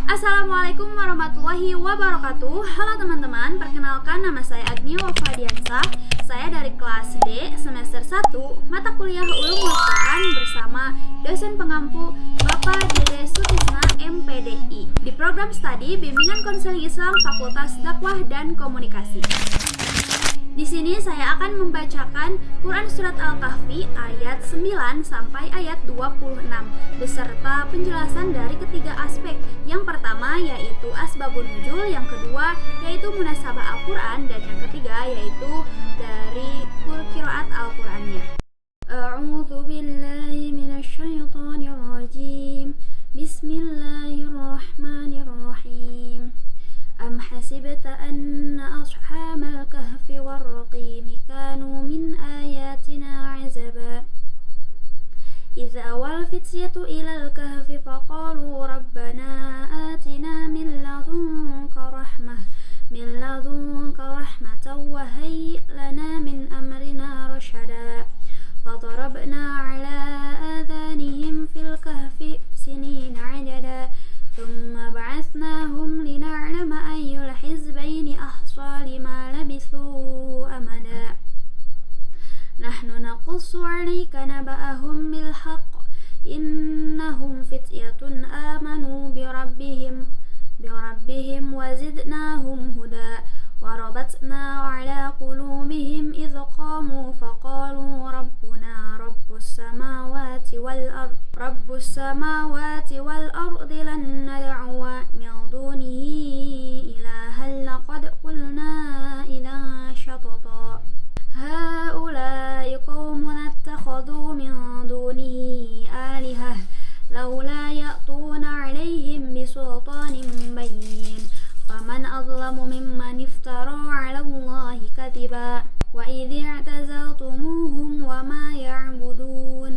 Assalamualaikum warahmatullahi wabarakatuh. Halo teman-teman, perkenalkan nama saya Agni Wafadiansah. Saya dari kelas D semester 1 mata kuliah Ulumul Quran bersama dosen pengampu Bapak Dede Sutisna MPDI di program studi Bimbingan Konseling Islam Fakultas Dakwah dan Komunikasi. Di sini saya akan membacakan Quran Surat Al-Kahfi ayat 9 sampai ayat 26 beserta penjelasan dari ketiga aspek. Yang pertama yaitu asbabun nuzul, yang kedua yaitu munasabah Al-Quran, dan yang ketiga yaitu dari qiraat Al-Qurannya. A'udzu billahi minasyaitonir rajim. Bismillahirrahmanirrahim. أم حسبت أن أصحاب الكهف والرقيم كانوا من آياتنا عزبا إذ أوى الفتية إلى الكهف فقالوا ربنا آتنا من لدنك رحمة وهيئ لنا من أمرنا رشدا فضربنا على آذانهم في الكهف سنين عددا ثم بعثناهم لنعلم أي الحزبين أحصى لما لبثوا أمدا نحن نقص عليك نبأهم بالحق إنهم فتية آمنوا بربهم وزدناهم هدى وربطنا على قلوبهم إذ قاموا فقالوا ربنا رب السماوات والأرض لن ندعو من دونه إلها لقد قلنا إذا شططا هؤلاء قوم اتخذوا من دونه آلهة لولا يأتون عليهم بسلطان بين فمن أظلم ممن افترى على الله كذبا وإذ اعتزلتموهم وما يعبدون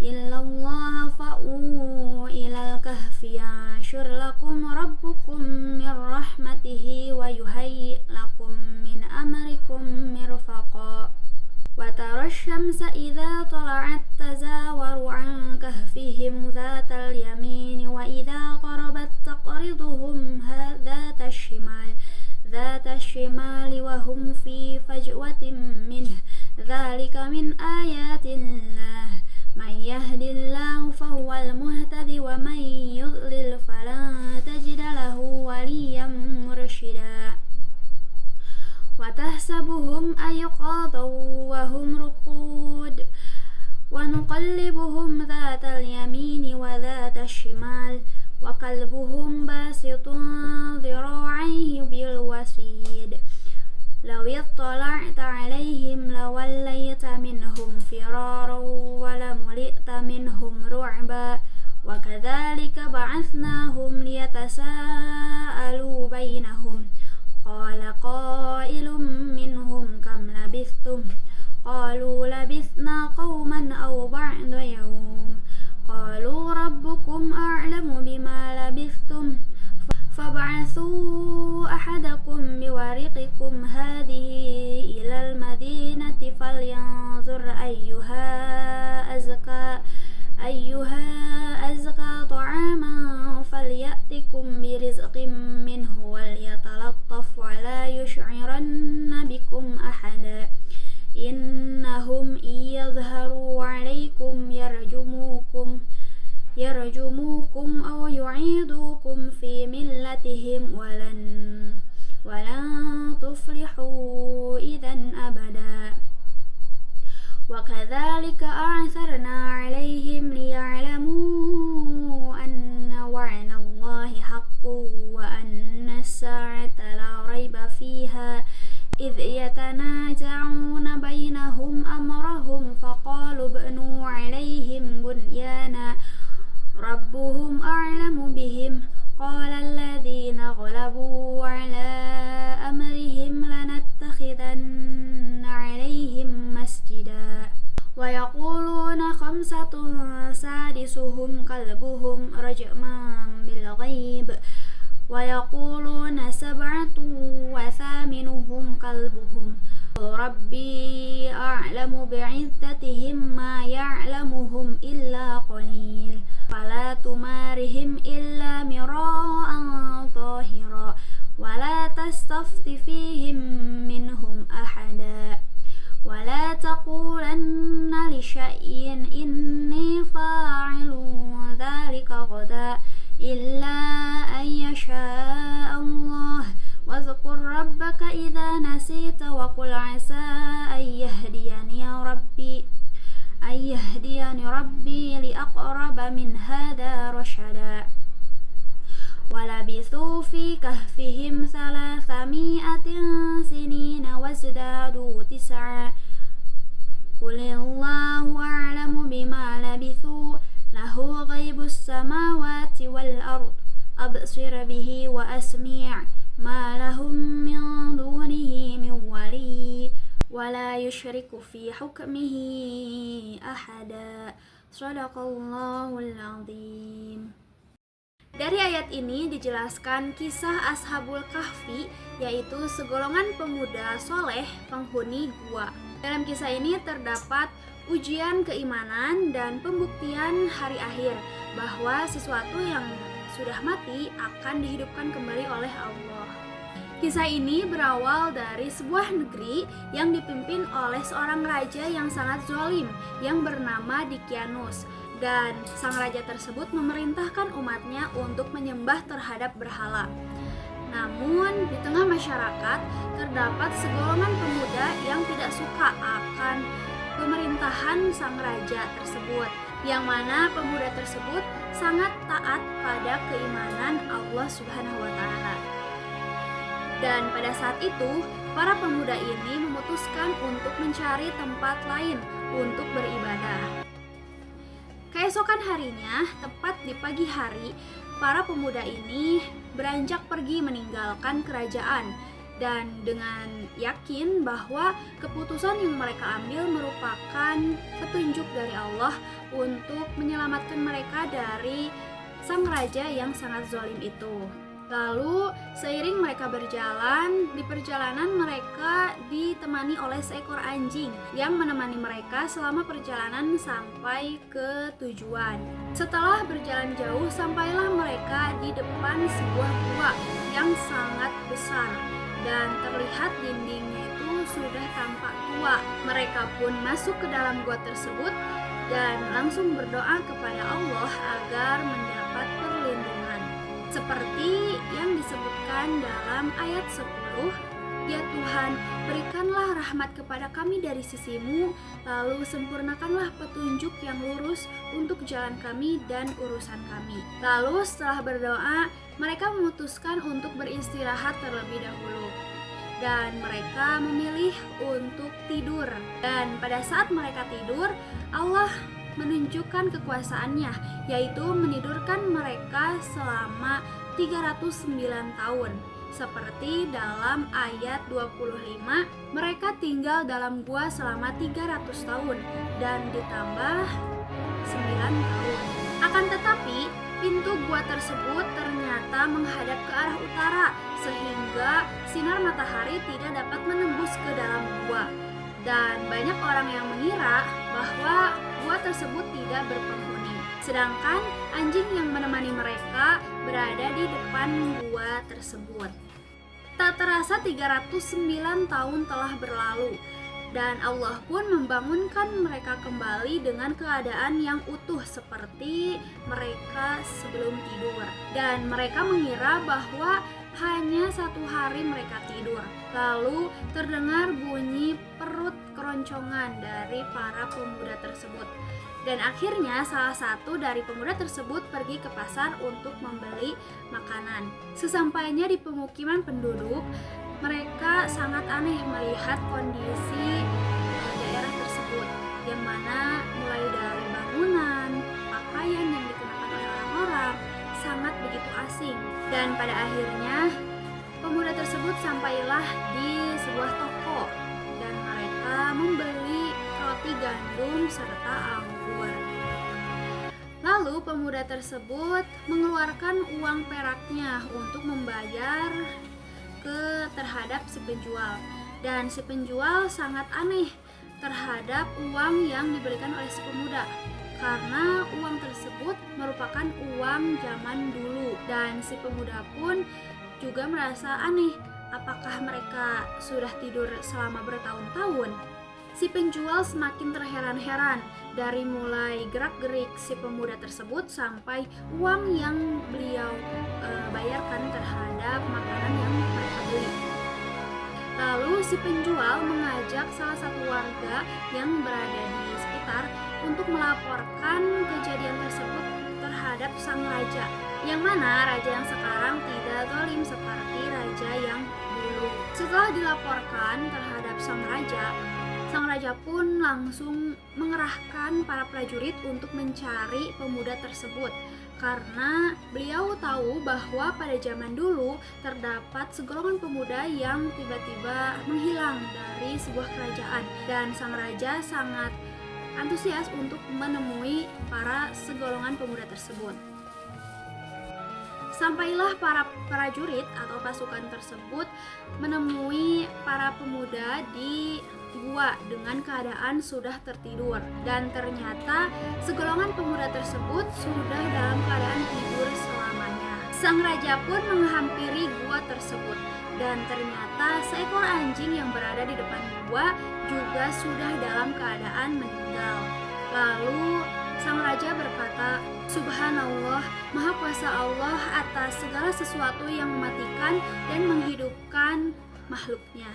إلا الله فأووا إلى الكهف ينشر لكم ربكم من رحمته ويهيئ لكم من أمركم مرفقا وترى الشمس إذا طلعت تزاور عن كهفهم ذات اليمين وإذا غربت تقرضهم ذات الشمال وهم في فجوة منه ذلك من آيات الله من يهد الله فهو المهتد ومن يضلل فلن تجد له وليا مرشدا وتحسبهم أيقاظا وهم رقود ونقلبهم ذات اليمين وذات الشمال وكلبهم باسط ذراعيه بالوسيد لو اطلعت عليهم لوليت منهم فرارا ولملئت منهم رعبا وكذلك بعثناهم ليتساءلوا بينهم قال قائل منهم كم لبثتم قالوا لبثنا قوما أو بعض يوم قالوا ربكم أعلم بما لبثتم فابعثوا أحدكم بورقكم هذه إلى المدينة فلينظر أيها أزكى طعاما فليأتكم برزق منه وليتلطف ولا يشعرن بكم أحدا إنهم إن يظهروا عليكم يرجموكم أو يعيدوكم في ملتهم ولن تفلحوا إذا أبدا وكذلك أعثرنا عليهم ليعلموا أن وعد الله حق وأن الساعة لا ريب فيها إذ يتنازعون بينهم أمرهم فقالوا ابنوا عليهم بنيانا ربهم أعلم بهم قال الذين غلبوا على أمرهم لنتخذن عليهم مسجدا ويقولون 5 سادسهم كلبهم رجما بالغيب ويقولون 7 وثامنهم كلبهم Rabbi a'lamu bi'iddatihim ma ya'lamuhum illa qalil fala tumarihim illa mira'an zahira wala tastafti fihim minhum ahada wala taqulanna li syai'in inni fa'ilun dzalika ghadan illa an yasha Allah wazkur rabbaka idza nasita wa qul asa ayyahdiyani rabbi li aqraba min hadha rashada walabithu fi kahfihim thalathami'atin sinina wazdadu tis'a qulillahu a'lamu bima labithu lahu ghaibus samawati wal ard absir bihi wa asmi' ma lahum min dunihi min wali wala yusyriku fi hukmihi ahada. Shadaqallahul azim. Dari ayat ini dijelaskan kisah Ashabul Kahfi, yaitu segolongan pemuda soleh penghuni gua. Dalam kisah ini terdapat ujian keimanan dan pembuktian hari akhir, bahwa sesuatu yang sudah mati akan dihidupkan kembali oleh Allah. Kisah ini berawal dari sebuah negeri yang dipimpin oleh seorang raja yang sangat zalim yang bernama Dicyanus. Dan sang raja tersebut memerintahkan umatnya untuk menyembah terhadap berhala. Namun di tengah masyarakat terdapat segolongan pemuda yang tidak suka akan pemerintahan sang raja tersebut, yang mana pemuda tersebut sangat taat pada keimanan Allah Subhanahu wa Ta'ala. Dan pada saat itu, para pemuda ini memutuskan untuk mencari tempat lain untuk beribadah. Keesokan harinya, tepat di pagi hari, para pemuda ini beranjak pergi meninggalkan kerajaan dan dengan yakin bahwa keputusan yang mereka ambil merupakan petunjuk dari Allah untuk menyelamatkan mereka dari sang raja yang sangat zalim itu. Lalu seiring mereka berjalan, di perjalanan mereka ditemani oleh seekor anjing yang menemani mereka selama perjalanan sampai ke tujuan. Setelah berjalan jauh, sampailah mereka di depan sebuah gua yang sangat besar dan terlihat dindingnya itu sudah tampak tua. Mereka pun masuk ke dalam gua tersebut dan langsung berdoa kepada Allah agar mendapat perlindungan. Seperti yang disebutkan dalam ayat 10, Ya Tuhan, berikanlah rahmat kepada kami dari sisimu, lalu sempurnakanlah petunjuk yang lurus untuk jalan kami dan urusan kami. Lalu setelah berdoa, mereka memutuskan untuk beristirahat terlebih dahulu. Dan mereka memilih untuk tidur. Dan pada saat mereka tidur, Allah menunjukkan kekuasaannya, yaitu menidurkan mereka selama 309 tahun. Seperti dalam ayat 25, mereka tinggal dalam gua selama 300 tahun dan ditambah 9 tahun. Akan tetapi, pintu gua tersebut ternyata menghadap ke arah utara, sehingga sinar matahari tidak dapat menembus ke dalam gua. Dan banyak orang yang mengira bahwa gua tersebut tidak berpenghuni. Sedangkan anjing yang menemani mereka berada di depan gua tersebut. Tak terasa 309 tahun telah berlalu dan Allah pun membangunkan mereka kembali dengan keadaan yang utuh seperti mereka sebelum tidur. Dan mereka mengira bahwa hanya 1 hari mereka tidur. Lalu terdengar bunyi perut keroncongan dari para pemuda tersebut. Dan akhirnya salah satu dari pemuda tersebut pergi ke pasar untuk membeli makanan. Sesampainya di pemukiman penduduk, mereka sangat aneh melihat kondisi daerah tersebut, yang mana mulai dari bangunan, pakaian yang dikenakan oleh orang-orang sangat begitu asing. Dan pada akhirnya pemuda tersebut sampailah di sebuah toko dan mereka membeli roti gandum serta anggur. Lalu pemuda tersebut mengeluarkan uang peraknya untuk membayar terhadap si penjual. dan si penjual sangat aneh terhadap uang yang diberikan oleh si pemuda karena uang tersebut merupakan uang zaman dulu, dan si pemuda pun juga merasa aneh, apakah mereka sudah tidur selama bertahun-tahun? Si penjual semakin terheran-heran dari mulai gerak-gerik si pemuda tersebut sampai uang yang beliau bayarkan terhadap makanan yang mereka beli. Lalu si penjual mengajak salah satu warga yang berada di sekitar untuk melaporkan kejadian tersebut terhadap sang raja, yang mana raja yang sekarang tidak zalim seperti raja yang dulu. Setelah dilaporkan terhadap sang raja pun langsung mengerahkan para prajurit untuk mencari pemuda tersebut, karena beliau tahu bahwa pada zaman dulu terdapat segolongan pemuda yang tiba-tiba menghilang dari sebuah kerajaan, dan sang raja sangat antusias untuk menemui para segolongan pemuda tersebut. Sampailah para prajurit atau pasukan tersebut menemui para pemuda di gua dengan keadaan sudah tertidur, dan ternyata segolongan pemuda tersebut sudah dalam keadaan tidur selamanya. Sang raja pun menghampiri gua tersebut, dan ternyata seekor anjing yang berada di depan gua juga sudah dalam keadaan meninggal. Lalu sang raja berkata, "Subhanallah, Maha Kuasa Allah atas segala sesuatu yang mematikan dan menghidupkan makhluknya.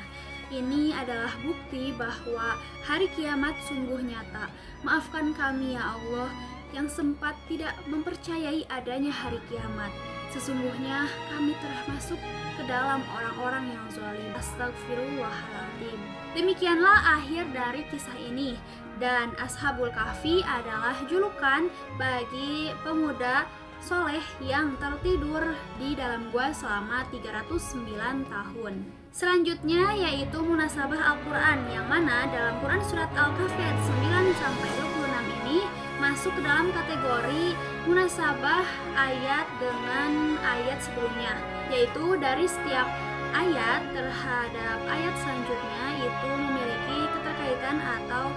Ini adalah bukti bahwa hari kiamat sungguh nyata. Maafkan kami ya Allah yang sempat tidak mempercayai adanya hari kiamat. Sesungguhnya kami termasuk ke dalam orang-orang yang zalim. Astagfirullahaladzim." Demikianlah akhir dari kisah ini. Dan Ashabul Kahfi adalah julukan bagi pemuda soleh yang tertidur di dalam gua selama 309 tahun. Selanjutnya yaitu munasabah Al-Quran, yang mana dalam Quran surat Al-Kahfi ayat 9-26 ini masuk ke dalam kategori munasabah ayat dengan ayat sebelumnya, yaitu dari setiap ayat terhadap ayat selanjutnya itu memiliki keterkaitan atau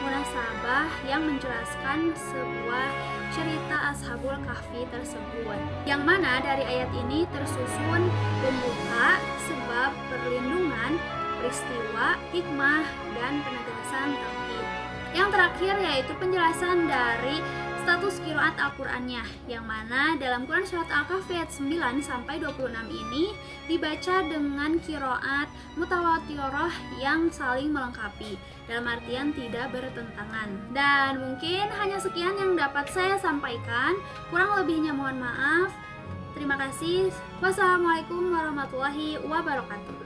munasabah yang menjelaskan sebuah cerita Ashabul Kahfi tersebut, yang mana dari ayat ini tersusun pembuka, sebab perlindungan, peristiwa, hikmah, dan penegasan tauhid. Yang terakhir yaitu penjelasan dari status qiraat Al-Qur'annya, yang mana dalam Quran surat Al-Kahfi ayat 9-26 ini dibaca dengan qiraat mutawatirah yang saling melengkapi, dalam artian tidak bertentangan. Dan mungkin hanya sekian yang dapat saya sampaikan, kurang lebihnya mohon maaf. Terima kasih. Wassalamualaikum warahmatullahi wabarakatuh.